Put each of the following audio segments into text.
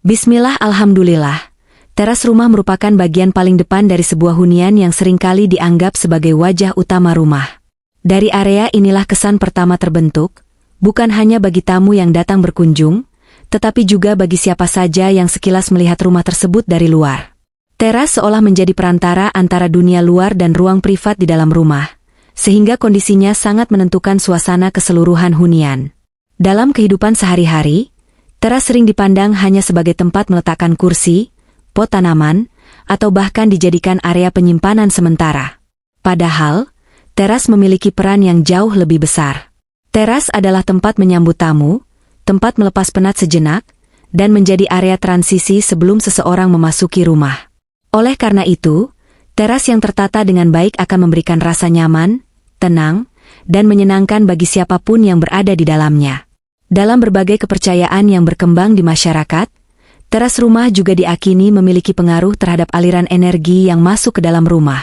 Bismillah, alhamdulillah. Teras rumah merupakan bagian paling depan dari sebuah hunian yang seringkali dianggap sebagai wajah utama rumah. Dari area inilah kesan pertama terbentuk, bukan hanya bagi tamu yang datang berkunjung, tetapi juga bagi siapa saja yang sekilas melihat rumah tersebut dari luar. Teras seolah menjadi perantara antara dunia luar dan ruang privat di dalam rumah, sehingga kondisinya sangat menentukan suasana keseluruhan hunian. Dalam kehidupan sehari-hari, teras sering dipandang hanya sebagai tempat meletakkan kursi, pot tanaman, atau bahkan dijadikan area penyimpanan sementara. Padahal, teras memiliki peran yang jauh lebih besar. Teras adalah tempat menyambut tamu, tempat melepas penat sejenak, dan menjadi area transisi sebelum seseorang memasuki rumah. Oleh karena itu, teras yang tertata dengan baik akan memberikan rasa nyaman, tenang, dan menyenangkan bagi siapapun yang berada di dalamnya. Dalam berbagai kepercayaan yang berkembang di masyarakat, teras rumah juga diakini memiliki pengaruh terhadap aliran energi yang masuk ke dalam rumah.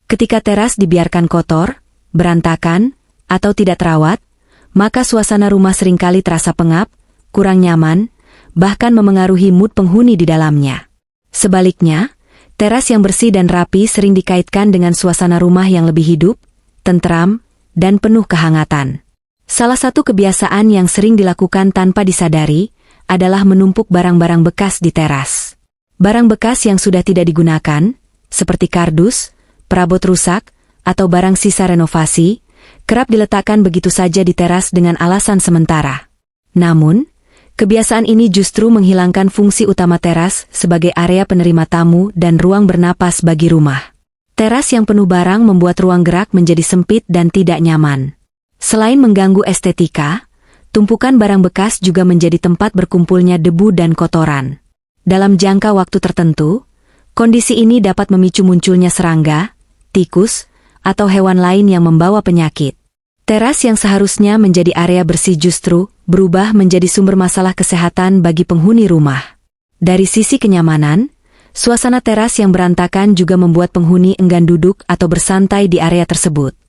Ketika teras dibiarkan kotor, berantakan, atau tidak terawat, maka suasana rumah seringkali terasa pengap, kurang nyaman, bahkan memengaruhi mood penghuni di dalamnya. Sebaliknya, teras yang bersih dan rapi sering dikaitkan dengan suasana rumah yang lebih hidup, tentram, dan penuh kehangatan. Salah satu kebiasaan yang sering dilakukan tanpa disadari adalah menumpuk barang-barang bekas di teras. Barang bekas yang sudah tidak digunakan, seperti kardus, perabot rusak, atau barang sisa renovasi, kerap diletakkan begitu saja di teras dengan alasan sementara. Namun, kebiasaan ini justru menghilangkan fungsi utama teras sebagai area penerima tamu dan ruang bernapas bagi rumah. Teras yang penuh barang membuat ruang gerak menjadi sempit dan tidak nyaman. Selain mengganggu estetika, tumpukan barang bekas juga menjadi tempat berkumpulnya debu dan kotoran. Dalam jangka waktu tertentu, kondisi ini dapat memicu munculnya serangga, tikus, atau hewan lain yang membawa penyakit. Teras yang seharusnya menjadi area bersih justru berubah menjadi sumber masalah kesehatan bagi penghuni rumah. Dari sisi kenyamanan, suasana teras yang berantakan juga membuat penghuni enggan duduk atau bersantai di area tersebut.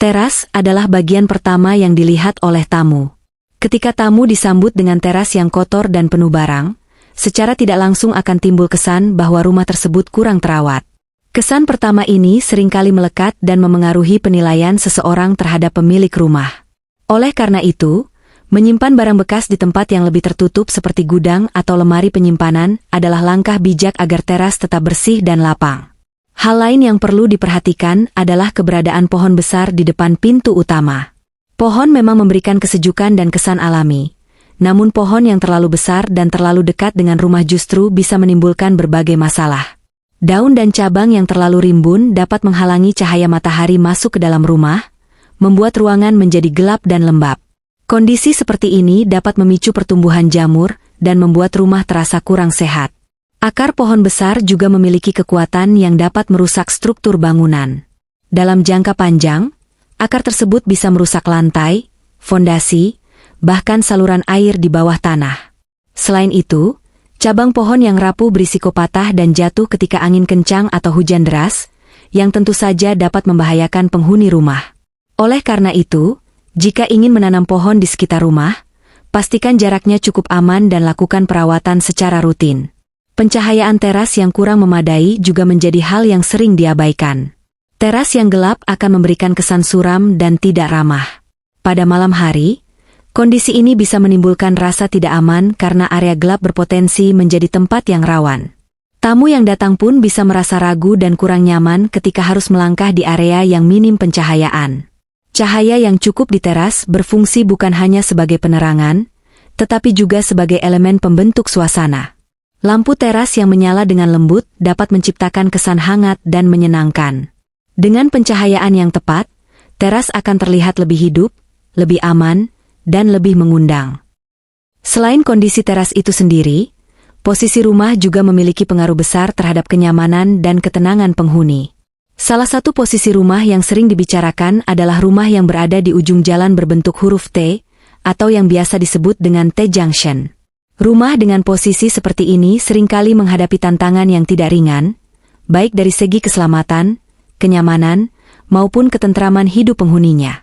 Teras adalah bagian pertama yang dilihat oleh tamu. Ketika tamu disambut dengan teras yang kotor dan penuh barang, secara tidak langsung akan timbul kesan bahwa rumah tersebut kurang terawat. Kesan pertama ini seringkali melekat dan memengaruhi penilaian seseorang terhadap pemilik rumah. Oleh karena itu, menyimpan barang bekas di tempat yang lebih tertutup seperti gudang atau lemari penyimpanan adalah langkah bijak agar teras tetap bersih dan lapang. Hal lain yang perlu diperhatikan adalah keberadaan pohon besar di depan pintu utama. Pohon memang memberikan kesejukan dan kesan alami, namun pohon yang terlalu besar dan terlalu dekat dengan rumah justru bisa menimbulkan berbagai masalah. Daun dan cabang yang terlalu rimbun dapat menghalangi cahaya matahari masuk ke dalam rumah, membuat ruangan menjadi gelap dan lembab. Kondisi seperti ini dapat memicu pertumbuhan jamur dan membuat rumah terasa kurang sehat. Akar pohon besar juga memiliki kekuatan yang dapat merusak struktur bangunan. Dalam jangka panjang, akar tersebut bisa merusak lantai, fondasi, bahkan saluran air di bawah tanah. Selain itu, cabang pohon yang rapuh berisiko patah dan jatuh ketika angin kencang atau hujan deras, yang tentu saja dapat membahayakan penghuni rumah. Oleh karena itu, jika ingin menanam pohon di sekitar rumah, pastikan jaraknya cukup aman dan lakukan perawatan secara rutin. Pencahayaan teras yang kurang memadai juga menjadi hal yang sering diabaikan. Teras yang gelap akan memberikan kesan suram dan tidak ramah. Pada malam hari, kondisi ini bisa menimbulkan rasa tidak aman karena area gelap berpotensi menjadi tempat yang rawan. Tamu yang datang pun bisa merasa ragu dan kurang nyaman ketika harus melangkah di area yang minim pencahayaan. Cahaya yang cukup di teras berfungsi bukan hanya sebagai penerangan, tetapi juga sebagai elemen pembentuk suasana. Lampu teras yang menyala dengan lembut dapat menciptakan kesan hangat dan menyenangkan. Dengan pencahayaan yang tepat, teras akan terlihat lebih hidup, lebih aman, dan lebih mengundang. Selain kondisi teras itu sendiri, posisi rumah juga memiliki pengaruh besar terhadap kenyamanan dan ketenangan penghuni. Salah satu posisi rumah yang sering dibicarakan adalah rumah yang berada di ujung jalan berbentuk huruf T, atau yang biasa disebut dengan T-junction. Rumah dengan posisi seperti ini seringkali menghadapi tantangan yang tidak ringan, baik dari segi keselamatan, kenyamanan, maupun ketentraman hidup penghuninya.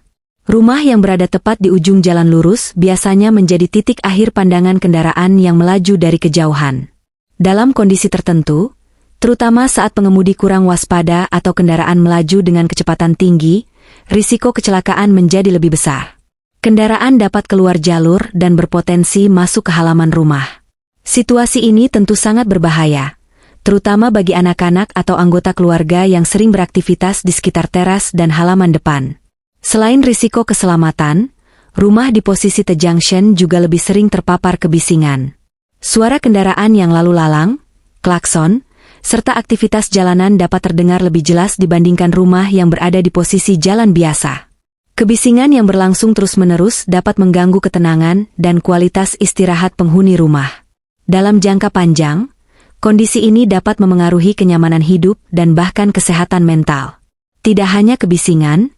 Rumah yang berada tepat di ujung jalan lurus biasanya menjadi titik akhir pandangan kendaraan yang melaju dari kejauhan. Dalam kondisi tertentu, terutama saat pengemudi kurang waspada atau kendaraan melaju dengan kecepatan tinggi, risiko kecelakaan menjadi lebih besar. Kendaraan dapat keluar jalur dan berpotensi masuk ke halaman rumah. Situasi ini tentu sangat berbahaya, terutama bagi anak-anak atau anggota keluarga yang sering beraktivitas di sekitar teras dan halaman depan. Selain risiko keselamatan, rumah di posisi T-junction juga lebih sering terpapar kebisingan. Suara kendaraan yang lalu lalang, klakson, serta aktivitas jalanan dapat terdengar lebih jelas dibandingkan rumah yang berada di posisi jalan biasa. Kebisingan yang berlangsung terus-menerus dapat mengganggu ketenangan dan kualitas istirahat penghuni rumah. Dalam jangka panjang, kondisi ini dapat memengaruhi kenyamanan hidup dan bahkan kesehatan mental. Tidak hanya kebisingan,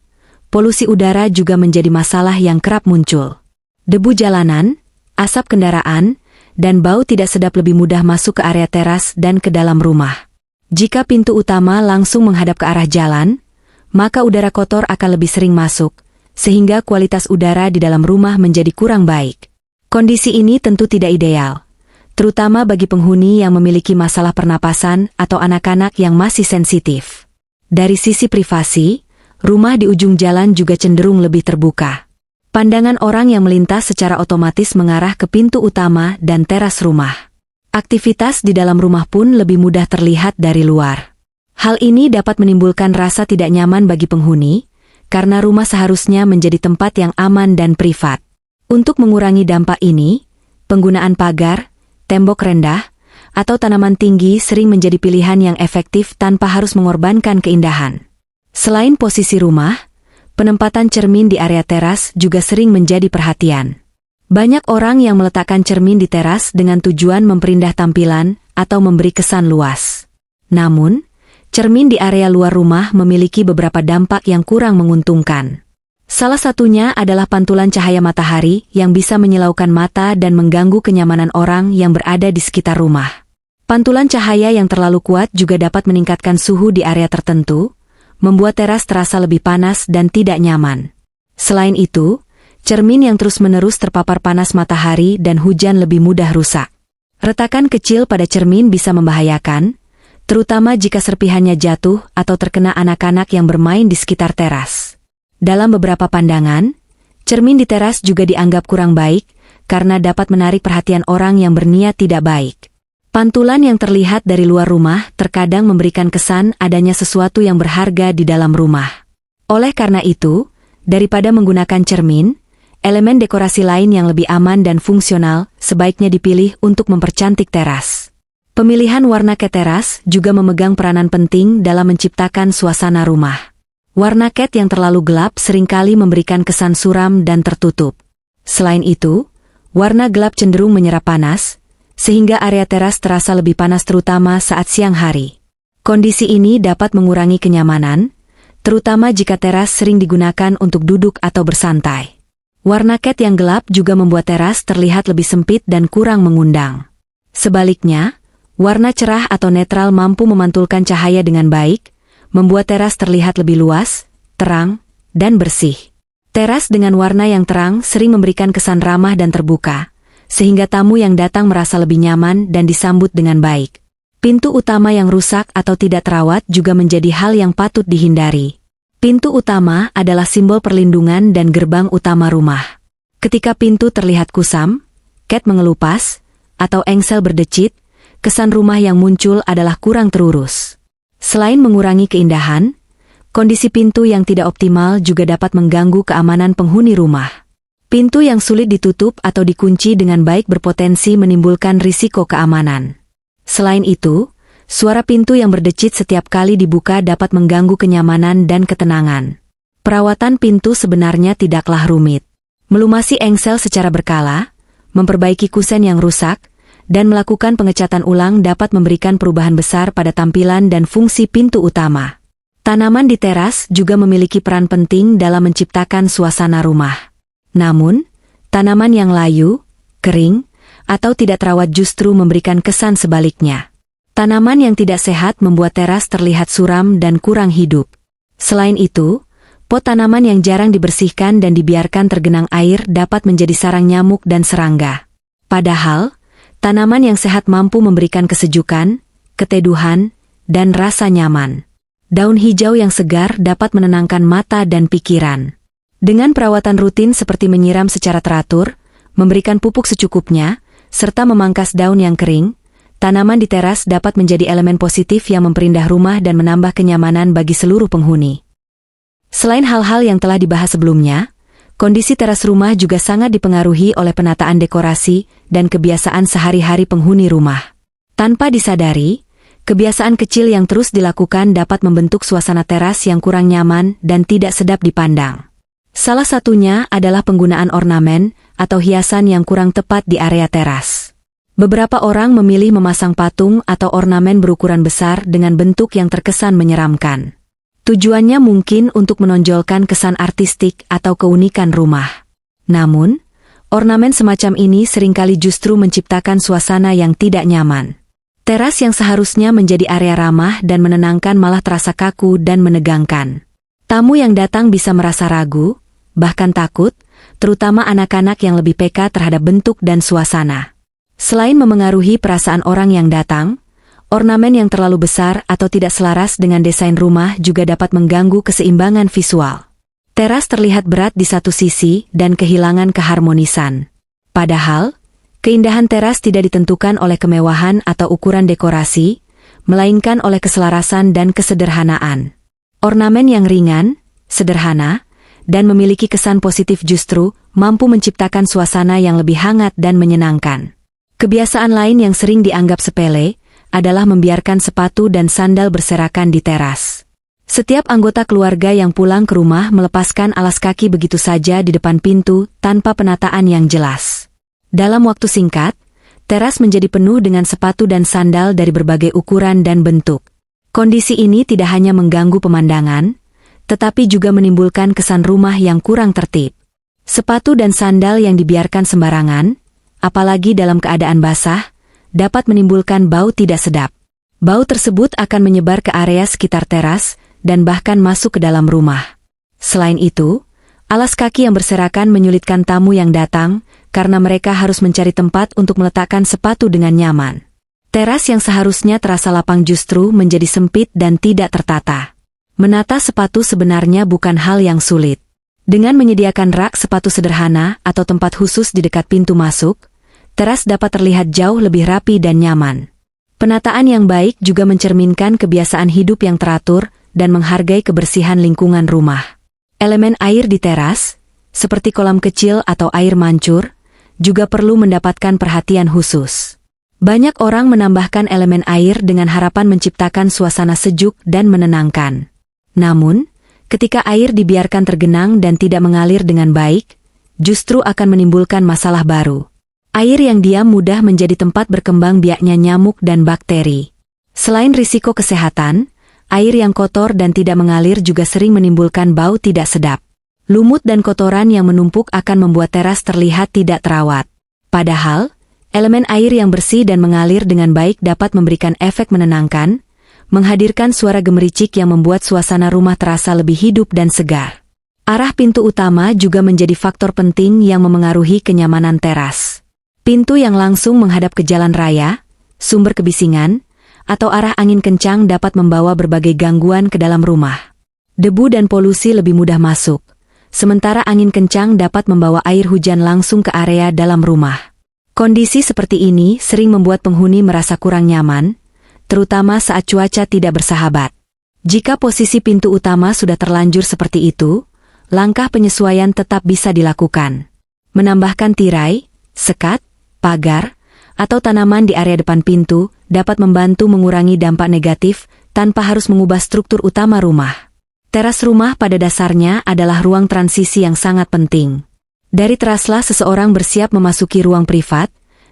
polusi udara juga menjadi masalah yang kerap muncul. Debu jalanan, asap kendaraan, dan bau tidak sedap lebih mudah masuk ke area teras dan ke dalam rumah. Jika pintu utama langsung menghadap ke arah jalan, maka udara kotor akan lebih sering masuk, sehingga kualitas udara di dalam rumah menjadi kurang baik. Kondisi ini tentu tidak ideal, terutama bagi penghuni yang memiliki masalah pernapasan atau anak-anak yang masih sensitif. Dari sisi privasi, rumah di ujung jalan juga cenderung lebih terbuka. Pandangan orang yang melintas secara otomatis mengarah ke pintu utama dan teras rumah. Aktivitas di dalam rumah pun lebih mudah terlihat dari luar. Hal ini dapat menimbulkan rasa tidak nyaman bagi penghuni, karena rumah seharusnya menjadi tempat yang aman dan privat. Untuk mengurangi dampak ini, penggunaan pagar, tembok rendah, atau tanaman tinggi sering menjadi pilihan yang efektif tanpa harus mengorbankan keindahan. Selain posisi rumah, penempatan cermin di area teras juga sering menjadi perhatian. Banyak orang yang meletakkan cermin di teras dengan tujuan memperindah tampilan atau memberi kesan luas. Namun, cermin di area luar rumah memiliki beberapa dampak yang kurang menguntungkan. Salah satunya adalah pantulan cahaya matahari yang bisa menyilaukan mata dan mengganggu kenyamanan orang yang berada di sekitar rumah. Pantulan cahaya yang terlalu kuat juga dapat meningkatkan suhu di area tertentu, membuat teras terasa lebih panas dan tidak nyaman. Selain itu, cermin yang terus-menerus terpapar panas matahari dan hujan lebih mudah rusak. Retakan kecil pada cermin bisa membahayakan, terutama jika serpihannya jatuh atau terkena anak-anak yang bermain di sekitar teras. Dalam beberapa pandangan, cermin di teras juga dianggap kurang baik karena dapat menarik perhatian orang yang berniat tidak baik. Pantulan yang terlihat dari luar rumah terkadang memberikan kesan adanya sesuatu yang berharga di dalam rumah. Oleh karena itu, daripada menggunakan cermin, elemen dekorasi lain yang lebih aman dan fungsional sebaiknya dipilih untuk mempercantik teras. Pemilihan warna cat teras juga memegang peranan penting dalam menciptakan suasana rumah. Warna cat yang terlalu gelap seringkali memberikan kesan suram dan tertutup. Selain itu, warna gelap cenderung menyerap panas, sehingga area teras terasa lebih panas terutama saat siang hari. Kondisi ini dapat mengurangi kenyamanan, terutama jika teras sering digunakan untuk duduk atau bersantai. Warna cat yang gelap juga membuat teras terlihat lebih sempit dan kurang mengundang. Sebaliknya, warna cerah atau netral mampu memantulkan cahaya dengan baik, membuat teras terlihat lebih luas, terang, dan bersih. Teras dengan warna yang terang sering memberikan kesan ramah dan terbuka, sehingga tamu yang datang merasa lebih nyaman dan disambut dengan baik. Pintu utama yang rusak atau tidak terawat juga menjadi hal yang patut dihindari. Pintu utama adalah simbol perlindungan dan gerbang utama rumah. Ketika pintu terlihat kusam, cat mengelupas, atau engsel berdecit, kesan rumah yang muncul adalah kurang terurus. Selain mengurangi keindahan, kondisi pintu yang tidak optimal juga dapat mengganggu keamanan penghuni rumah. Pintu yang sulit ditutup atau dikunci dengan baik berpotensi menimbulkan risiko keamanan. Selain itu, suara pintu yang berdecit setiap kali dibuka dapat mengganggu kenyamanan dan ketenangan. Perawatan pintu sebenarnya tidaklah rumit. Melumasi engsel secara berkala, memperbaiki kusen yang rusak, dan melakukan pengecatan ulang dapat memberikan perubahan besar pada tampilan dan fungsi pintu utama. Tanaman di teras juga memiliki peran penting dalam menciptakan suasana rumah. Namun, tanaman yang layu, kering, atau tidak terawat justru memberikan kesan sebaliknya. Tanaman yang tidak sehat membuat teras terlihat suram dan kurang hidup. Selain itu, Pot tanaman yang jarang dibersihkan dan dibiarkan tergenang air dapat menjadi sarang nyamuk dan serangga. Padahal, tanaman yang sehat mampu memberikan kesejukan, keteduhan, dan rasa nyaman. Daun hijau yang segar dapat menenangkan mata dan pikiran. Dengan perawatan rutin seperti menyiram secara teratur, memberikan pupuk secukupnya, serta memangkas daun yang kering, tanaman di teras dapat menjadi elemen positif yang memperindah rumah dan menambah kenyamanan bagi seluruh penghuni. Selain hal-hal yang telah dibahas sebelumnya, kondisi teras rumah juga sangat dipengaruhi oleh penataan dekorasi dan kebiasaan sehari-hari penghuni rumah. Tanpa disadari, kebiasaan kecil yang terus dilakukan dapat membentuk suasana teras yang kurang nyaman dan tidak sedap dipandang. Salah satunya adalah penggunaan ornamen atau hiasan yang kurang tepat di area teras. Beberapa orang memilih memasang patung atau ornamen berukuran besar dengan bentuk yang terkesan menyeramkan. Tujuannya mungkin untuk menonjolkan kesan artistik atau keunikan rumah. Namun, ornamen semacam ini seringkali justru menciptakan suasana yang tidak nyaman. Teras yang seharusnya menjadi area ramah dan menenangkan malah terasa kaku dan menegangkan. Tamu yang datang bisa merasa ragu, bahkan takut, terutama anak-anak yang lebih peka terhadap bentuk dan suasana. Selain memengaruhi perasaan orang yang datang, ornamen yang terlalu besar atau tidak selaras dengan desain rumah juga dapat mengganggu keseimbangan visual. Teras terlihat berat di satu sisi dan kehilangan keharmonisan. Padahal, keindahan teras tidak ditentukan oleh kemewahan atau ukuran dekorasi, melainkan oleh keselarasan dan kesederhanaan. Ornamen yang ringan, sederhana, dan memiliki kesan positif justru mampu menciptakan suasana yang lebih hangat dan menyenangkan. Kebiasaan lain yang sering dianggap sepele adalah membiarkan sepatu dan sandal berserakan di teras. Setiap anggota keluarga yang pulang ke rumah melepaskan alas kaki begitu saja di depan pintu tanpa penataan yang jelas. Dalam waktu singkat, teras menjadi penuh dengan sepatu dan sandal dari berbagai ukuran dan bentuk. Kondisi ini tidak hanya mengganggu pemandangan, tetapi juga menimbulkan kesan rumah yang kurang tertib. Sepatu dan sandal yang dibiarkan sembarangan, apalagi dalam keadaan basah, dapat menimbulkan bau tidak sedap. Bau tersebut akan menyebar ke area sekitar teras dan bahkan masuk ke dalam rumah. Selain itu, alas kaki yang berserakan menyulitkan tamu yang datang karena mereka harus mencari tempat untuk meletakkan sepatu dengan nyaman. Teras yang seharusnya terasa lapang justru menjadi sempit dan tidak tertata. Menata sepatu sebenarnya bukan hal yang sulit. Dengan menyediakan rak sepatu sederhana atau tempat khusus di dekat pintu masuk, teras dapat terlihat jauh lebih rapi dan nyaman. Penataan yang baik juga mencerminkan kebiasaan hidup yang teratur dan menghargai kebersihan lingkungan rumah. Elemen air di teras, seperti kolam kecil atau air mancur, juga perlu mendapatkan perhatian khusus. Banyak orang menambahkan elemen air dengan harapan menciptakan suasana sejuk dan menenangkan. Namun, ketika air dibiarkan tergenang dan tidak mengalir dengan baik, justru akan menimbulkan masalah baru. Air yang diam mudah menjadi tempat berkembang biaknya nyamuk dan bakteri. Selain risiko kesehatan, air yang kotor dan tidak mengalir juga sering menimbulkan bau tidak sedap. Lumut dan kotoran yang menumpuk akan membuat teras terlihat tidak terawat. Padahal, elemen air yang bersih dan mengalir dengan baik dapat memberikan efek menenangkan, menghadirkan suara gemericik yang membuat suasana rumah terasa lebih hidup dan segar. Arah pintu utama juga menjadi faktor penting yang memengaruhi kenyamanan teras. Pintu yang langsung menghadap ke jalan raya, sumber kebisingan, atau arah angin kencang dapat membawa berbagai gangguan ke dalam rumah. Debu dan polusi lebih mudah masuk, sementara angin kencang dapat membawa air hujan langsung ke area dalam rumah. Kondisi seperti ini sering membuat penghuni merasa kurang nyaman, terutama saat cuaca tidak bersahabat. Jika posisi pintu utama sudah terlanjur seperti itu, langkah penyesuaian tetap bisa dilakukan. Menambahkan tirai, sekat, pagar, atau tanaman di area depan pintu dapat membantu mengurangi dampak negatif tanpa harus mengubah struktur utama rumah. Teras rumah pada dasarnya adalah ruang transisi yang sangat penting. Dari teraslah seseorang bersiap memasuki ruang privat,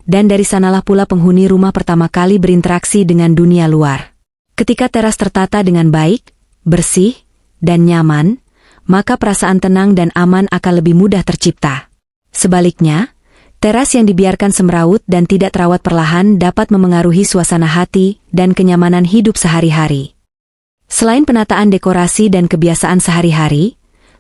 dan dari sanalah pula penghuni rumah pertama kali berinteraksi dengan dunia luar. Ketika teras tertata dengan baik, bersih, dan nyaman, maka perasaan tenang dan aman akan lebih mudah tercipta. Sebaliknya, teras yang dibiarkan semrawut dan tidak terawat perlahan dapat memengaruhi suasana hati dan kenyamanan hidup sehari-hari. Selain penataan dekorasi dan kebiasaan sehari-hari,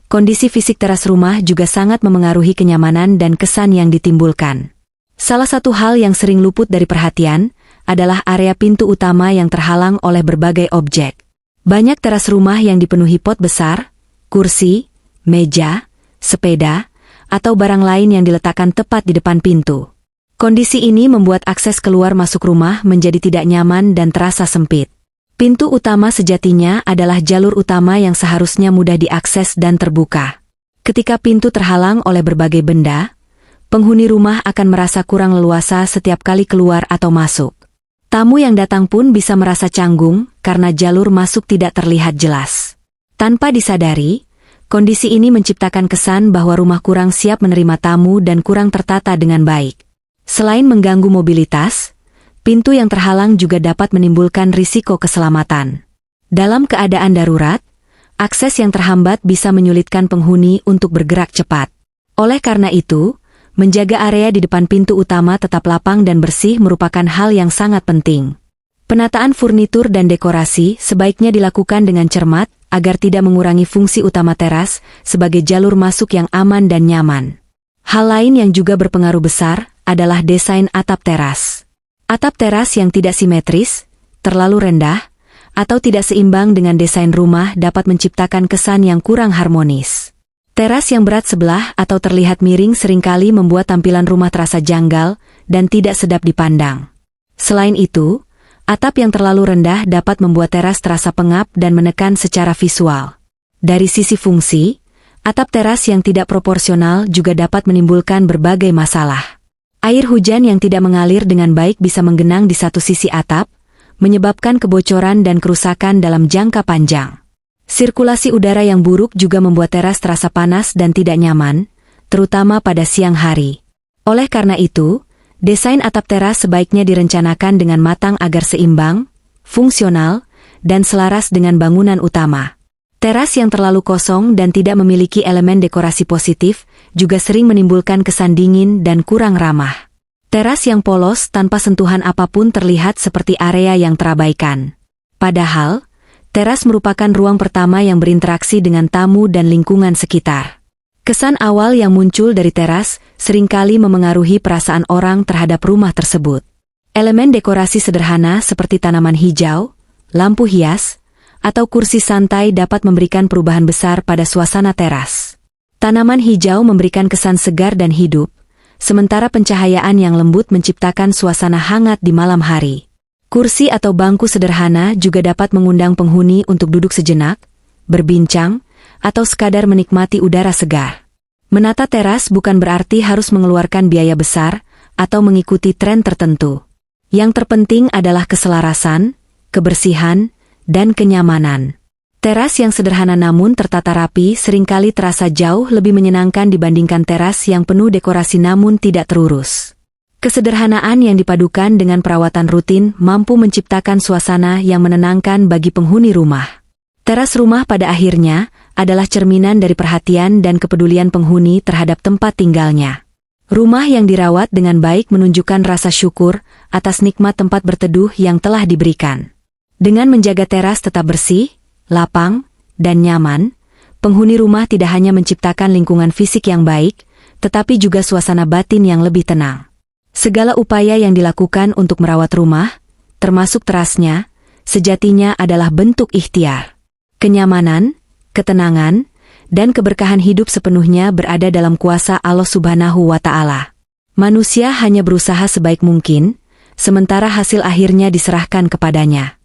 kondisi fisik teras rumah juga sangat memengaruhi kenyamanan dan kesan yang ditimbulkan. Salah satu hal yang sering luput dari perhatian adalah area pintu utama yang terhalang oleh berbagai objek. Banyak teras rumah yang dipenuhi pot besar, kursi, meja, sepeda, atau barang lain yang diletakkan tepat di depan pintu. Kondisi ini membuat akses keluar masuk rumah menjadi tidak nyaman dan terasa sempit. Pintu utama sejatinya adalah jalur utama yang seharusnya mudah diakses dan terbuka. Ketika pintu terhalang oleh berbagai benda, penghuni rumah akan merasa kurang leluasa setiap kali keluar atau masuk. Tamu yang datang pun bisa merasa canggung karena jalur masuk tidak terlihat jelas. Tanpa disadari, kondisi ini menciptakan kesan bahwa rumah kurang siap menerima tamu dan kurang tertata dengan baik. Selain mengganggu mobilitas, pintu yang terhalang juga dapat menimbulkan risiko keselamatan. Dalam keadaan darurat, akses yang terhambat bisa menyulitkan penghuni untuk bergerak cepat. Oleh karena itu, menjaga area di depan pintu utama tetap lapang dan bersih merupakan hal yang sangat penting. Penataan furnitur dan dekorasi sebaiknya dilakukan dengan cermat agar tidak mengurangi fungsi utama teras sebagai jalur masuk yang aman dan nyaman. Hal lain yang juga berpengaruh besar adalah desain atap teras. Atap teras yang tidak simetris, terlalu rendah, atau tidak seimbang dengan desain rumah dapat menciptakan kesan yang kurang harmonis. Teras yang berat sebelah atau terlihat miring seringkali membuat tampilan rumah terasa janggal dan tidak sedap dipandang. Selain itu, atap yang terlalu rendah dapat membuat teras terasa pengap dan menekan secara visual. Dari sisi fungsi, atap teras yang tidak proporsional juga dapat menimbulkan berbagai masalah. Air hujan yang tidak mengalir dengan baik bisa menggenang di satu sisi atap, menyebabkan kebocoran dan kerusakan dalam jangka panjang. Sirkulasi udara yang buruk juga membuat teras terasa panas dan tidak nyaman, terutama pada siang hari. Oleh karena itu, desain atap teras sebaiknya direncanakan dengan matang agar seimbang, fungsional, dan selaras dengan bangunan utama. Teras yang terlalu kosong dan tidak memiliki elemen dekorasi positif juga sering menimbulkan kesan dingin dan kurang ramah. Teras yang polos tanpa sentuhan apapun terlihat seperti area yang terabaikan. Padahal, teras merupakan ruang pertama yang berinteraksi dengan tamu dan lingkungan sekitar. Kesan awal yang muncul dari teras seringkali memengaruhi perasaan orang terhadap rumah tersebut. Elemen dekorasi sederhana seperti tanaman hijau, lampu hias, atau kursi santai dapat memberikan perubahan besar pada suasana teras. Tanaman hijau memberikan kesan segar dan hidup, sementara pencahayaan yang lembut menciptakan suasana hangat di malam hari. Kursi atau bangku sederhana juga dapat mengundang penghuni untuk duduk sejenak, berbincang, atau sekadar menikmati udara segar. Menata teras bukan berarti harus mengeluarkan biaya besar atau mengikuti tren tertentu. Yang terpenting adalah keselarasan, kebersihan, dan kenyamanan. Teras yang sederhana namun tertata rapi seringkali terasa jauh lebih menyenangkan dibandingkan teras yang penuh dekorasi namun tidak terurus. Kesederhanaan yang dipadukan dengan perawatan rutin mampu menciptakan suasana yang menenangkan bagi penghuni rumah. Teras rumah pada akhirnya adalah cerminan dari perhatian dan kepedulian penghuni terhadap tempat tinggalnya. Rumah yang dirawat dengan baik menunjukkan rasa syukur atas nikmat tempat berteduh yang telah diberikan. Dengan menjaga teras tetap bersih, lapang, dan nyaman, penghuni rumah tidak hanya menciptakan lingkungan fisik yang baik, tetapi juga suasana batin yang lebih tenang. Segala upaya yang dilakukan untuk merawat rumah, termasuk terasnya, sejatinya adalah bentuk ikhtiar. Kenyamanan, ketenangan, dan keberkahan hidup sepenuhnya berada dalam kuasa Allah Subhanahu wa Ta'ala. Manusia hanya berusaha sebaik mungkin, sementara hasil akhirnya diserahkan kepadanya.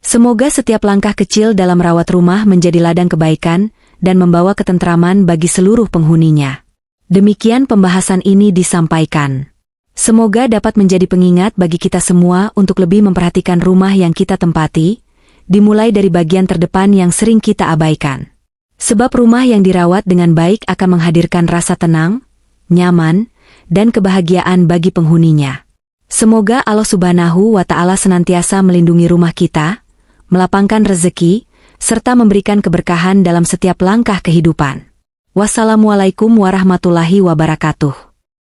Semoga setiap langkah kecil dalam merawat rumah menjadi ladang kebaikan dan membawa ketentraman bagi seluruh penghuninya. Demikian pembahasan ini disampaikan. Semoga dapat menjadi pengingat bagi kita semua untuk lebih memperhatikan rumah yang kita tempati, dimulai dari bagian terdepan yang sering kita abaikan. Sebab rumah yang dirawat dengan baik akan menghadirkan rasa tenang, nyaman, dan kebahagiaan bagi penghuninya. Semoga Allah Subhanahu wa Ta'ala senantiasa melindungi rumah kita, melapangkan rezeki, serta memberikan keberkahan dalam setiap langkah kehidupan. Wassalamualaikum warahmatullahi wabarakatuh.